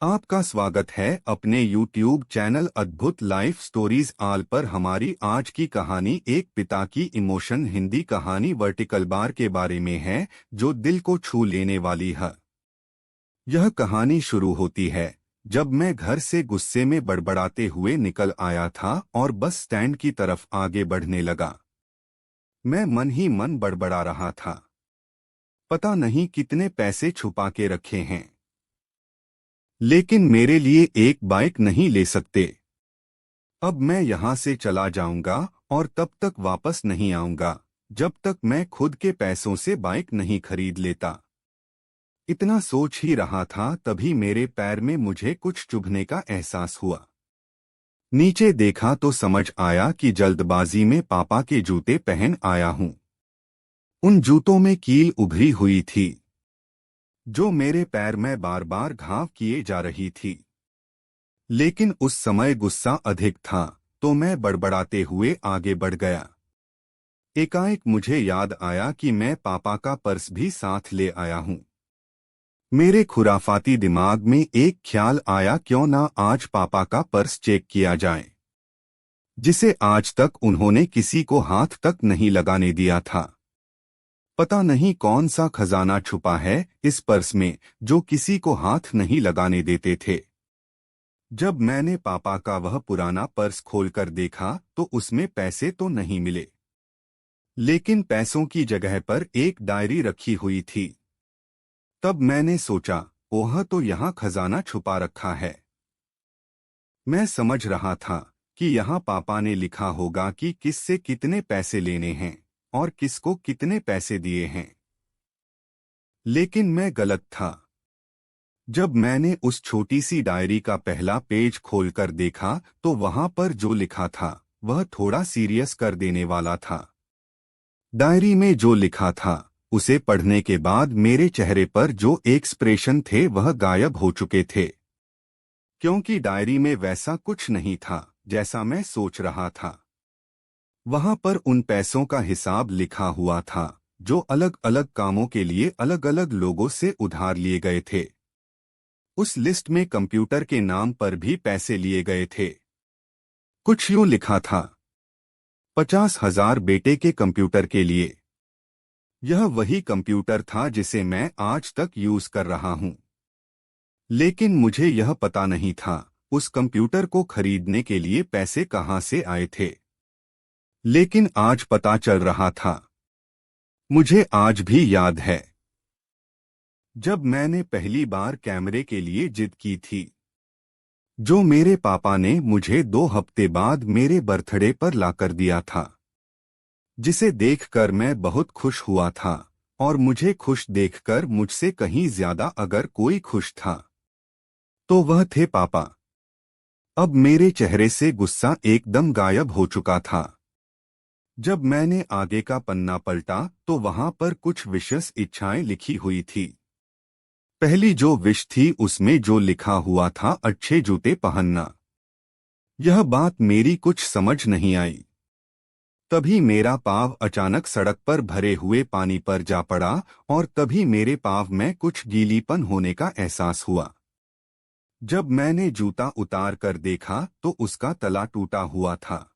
आपका स्वागत है अपने YouTube चैनल अद्भुत लाइफ स्टोरीज आल पर। हमारी आज की कहानी एक पिता की इमोशन हिंदी कहानी वर्टिकल बार के बारे में है, जो दिल को छू लेने वाली है। यह कहानी शुरू होती है जब मैं घर से गुस्से में बड़बड़ाते हुए निकल आया था और बस स्टैंड की तरफ आगे बढ़ने लगा। मैं मन ही मन बड़बड़ा रहा था, पता नहीं कितने पैसे छुपा के रखे हैं, लेकिन मेरे लिए एक बाइक नहीं ले सकते। अब मैं यहाँ से चला जाऊंगा और तब तक वापस नहीं आऊंगा जब तक मैं खुद के पैसों से बाइक नहीं खरीद लेता। इतना सोच ही रहा था तभी मेरे पैर में मुझे कुछ चुभने का एहसास हुआ। नीचे देखा तो समझ आया कि जल्दबाजी में पापा के जूते पहन आया हूँ। उन जूतों में कील उभरी हुई थी, जो मेरे पैर में बार बार घाव किए जा रही थी। लेकिन उस समय गुस्सा अधिक था तो मैं बड़बड़ाते हुए आगे बढ़ गया। एकाएक मुझे याद आया कि मैं पापा का पर्स भी साथ ले आया हूँ। मेरे खुराफाती दिमाग में एक ख्याल आया, क्यों ना आज पापा का पर्स चेक किया जाए, जिसे आज तक उन्होंने किसी को हाथ तक नहीं लगाने दिया था। पता नहीं कौन सा खजाना छुपा है इस पर्स में जो किसी को हाथ नहीं लगाने देते थे। जब मैंने पापा का वह पुराना पर्स खोलकर देखा तो उसमें पैसे तो नहीं मिले, लेकिन पैसों की जगह पर एक डायरी रखी हुई थी। तब मैंने सोचा, ओह, तो यहाँ खजाना छुपा रखा है। मैं समझ रहा था कि यहाँ पापा ने लिखा होगा कि किससे कितने पैसे लेने हैं और किसको कितने पैसे दिए हैं। लेकिन मैं गलत था। जब मैंने उस छोटी सी डायरी का पहला पेज खोलकर देखा तो वहां पर जो लिखा था वह थोड़ा सीरियस कर देने वाला था। डायरी में जो लिखा था उसे पढ़ने के बाद मेरे चेहरे पर जो एक्सप्रेशन थे वह गायब हो चुके थे, क्योंकि डायरी में वैसा कुछ नहीं था जैसा मैं सोच रहा था। वहां पर उन पैसों का हिसाब लिखा हुआ था जो अलग अलग कामों के लिए अलग अलग लोगों से उधार लिए गए थे। उस लिस्ट में कंप्यूटर के नाम पर भी पैसे लिए गए थे। कुछ यूं लिखा था, 50,000 बेटे के कंप्यूटर के लिए। यह वही कंप्यूटर था जिसे मैं आज तक यूज कर रहा हूं। लेकिन मुझे यह पता नहीं था उस कंप्यूटर को खरीदने के लिए पैसे कहां से आए थे। लेकिन आज पता चल रहा था। मुझे आज भी याद है जब मैंने पहली बार कैमरे के लिए जिद की थी, जो मेरे पापा ने मुझे 2 हफ्ते बाद मेरे बर्थडे पर लाकर दिया था, जिसे देखकर मैं बहुत खुश हुआ था। और मुझे खुश देखकर मुझसे कहीं ज्यादा अगर कोई खुश था तो वह थे पापा। अब मेरे चेहरे से गुस्सा एकदम गायब हो चुका था। जब मैंने आगे का पन्ना पलटा तो वहां पर कुछ विशेष इच्छाएं लिखी हुई थी। पहली जो विश थी उसमें जो लिखा हुआ था, अच्छे जूते पहनना। यह बात मेरी कुछ समझ नहीं आई। तभी मेरा पाँव अचानक सड़क पर भरे हुए पानी पर जा पड़ा और तभी मेरे पाँव में कुछ गीलीपन होने का एहसास हुआ। जब मैंने जूता उतार कर देखा तो उसका तला टूटा हुआ था।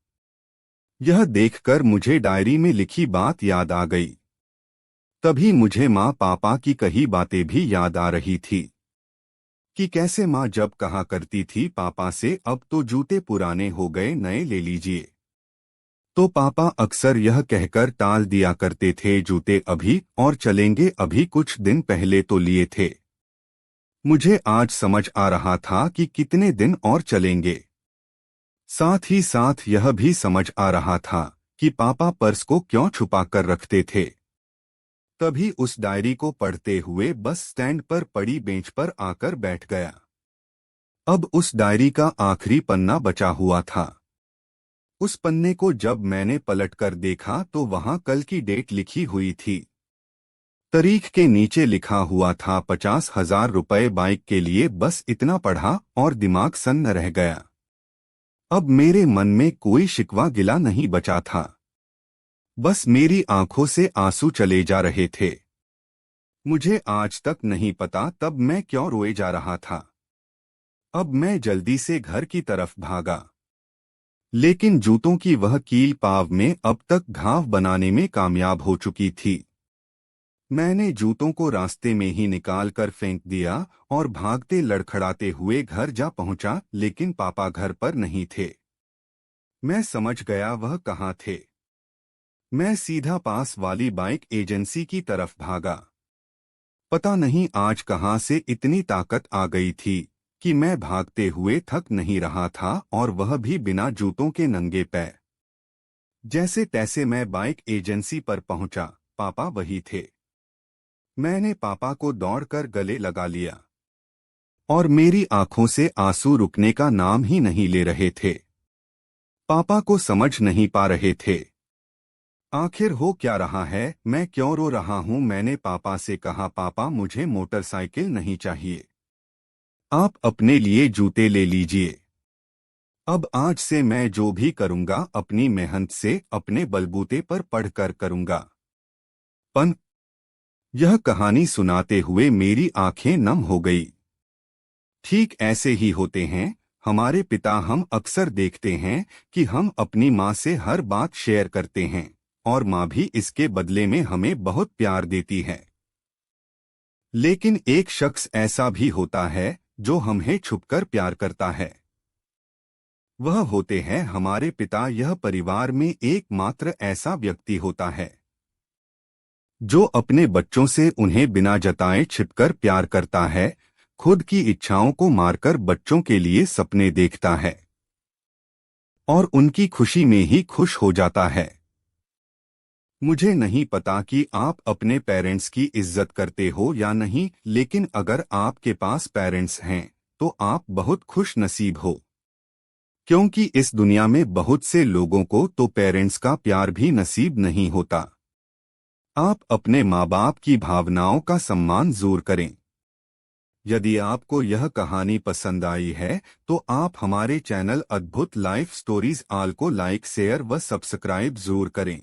यह देखकर मुझे डायरी में लिखी बात याद आ गई। तभी मुझे माँ पापा की कही बातें भी याद आ रही थी कि कैसे माँ जब कहा करती थी पापा से, अब तो जूते पुराने हो गए, नए ले लीजिए, तो पापा अक्सर यह कहकर टाल दिया करते थे, जूते अभी और चलेंगे, अभी कुछ दिन पहले तो लिए थे। मुझे आज समझ आ रहा था कि कितने दिन और चलेंगे। साथ ही साथ यह भी समझ आ रहा था कि पापा पर्स को क्यों छुपा कर रखते थे। तभी उस डायरी को पढ़ते हुए बस स्टैंड पर पड़ी बेंच पर आकर बैठ गया। अब उस डायरी का आखिरी पन्ना बचा हुआ था। उस पन्ने को जब मैंने पलटकर देखा तो वहां कल की डेट लिखी हुई थी। तारीख के नीचे लिखा हुआ था 50,000 रुपए बाइक के लिए। बस इतना पढ़ा और दिमाग सन्न रह गया। अब मेरे मन में कोई शिकवा गिला नहीं बचा था, बस मेरी आंखों से आंसू चले जा रहे थे। मुझे आज तक नहीं पता तब मैं क्यों रोए जा रहा था। अब मैं जल्दी से घर की तरफ भागा, लेकिन जूतों की वह कील पाँव में अब तक घाव बनाने में कामयाब हो चुकी थी। मैंने जूतों को रास्ते में ही निकाल कर फेंक दिया और भागते लड़खड़ाते हुए घर जा पहुंचा, लेकिन पापा घर पर नहीं थे। मैं समझ गया वह कहाँ थे। मैं सीधा पास वाली बाइक एजेंसी की तरफ भागा। पता नहीं आज कहाँ से इतनी ताकत आ गई थी कि मैं भागते हुए थक नहीं रहा था, और वह भी बिना जूतों के नंगे पैर। जैसे तैसे मैं बाइक एजेंसी पर पहुंचा। पापा वही थे। मैंने पापा को दौड़कर गले लगा लिया, और मेरी आंखों से आंसू रुकने का नाम ही नहीं ले रहे थे। पापा को समझ नहीं पा रहे थे आखिर हो क्या रहा है, मैं क्यों रो रहा हूं। मैंने पापा से कहा, पापा मुझे मोटरसाइकिल नहीं चाहिए, आप अपने लिए जूते ले लीजिए। अब आज से मैं जो भी करूंगा अपनी मेहनत से अपने बलबूते पर पढ़कर करूंगा। पन यह कहानी सुनाते हुए मेरी आंखें नम हो गई। ठीक ऐसे ही होते हैं हमारे पिता। हम अक्सर देखते हैं कि हम अपनी माँ से हर बात शेयर करते हैं, और माँ भी इसके बदले में हमें बहुत प्यार देती है। लेकिन एक शख्स ऐसा भी होता है जो हमें छुपकर प्यार करता है। वह होते हैं हमारे पिता। यह परिवार में एकमात्र ऐसा व्यक्ति होता है जो अपने बच्चों से उन्हें बिना जताए छिपकर प्यार करता है, खुद की इच्छाओं को मारकर बच्चों के लिए सपने देखता है, और उनकी खुशी में ही खुश हो जाता है। मुझे नहीं पता कि आप अपने पेरेंट्स की इज्जत करते हो या नहीं, लेकिन अगर आपके पास पेरेंट्स हैं तो आप बहुत खुश नसीब हो, क्योंकि इस दुनिया में बहुत से लोगों को तो पेरेंट्स का प्यार भी नसीब नहीं होता। आप अपने माँ बाप की भावनाओं का सम्मान जरूर करें। यदि आपको यह कहानी पसंद आई है तो आप हमारे चैनल अद्भुत लाइफ स्टोरीज आल को लाइक, शेयर व सब्सक्राइब जरूर करें।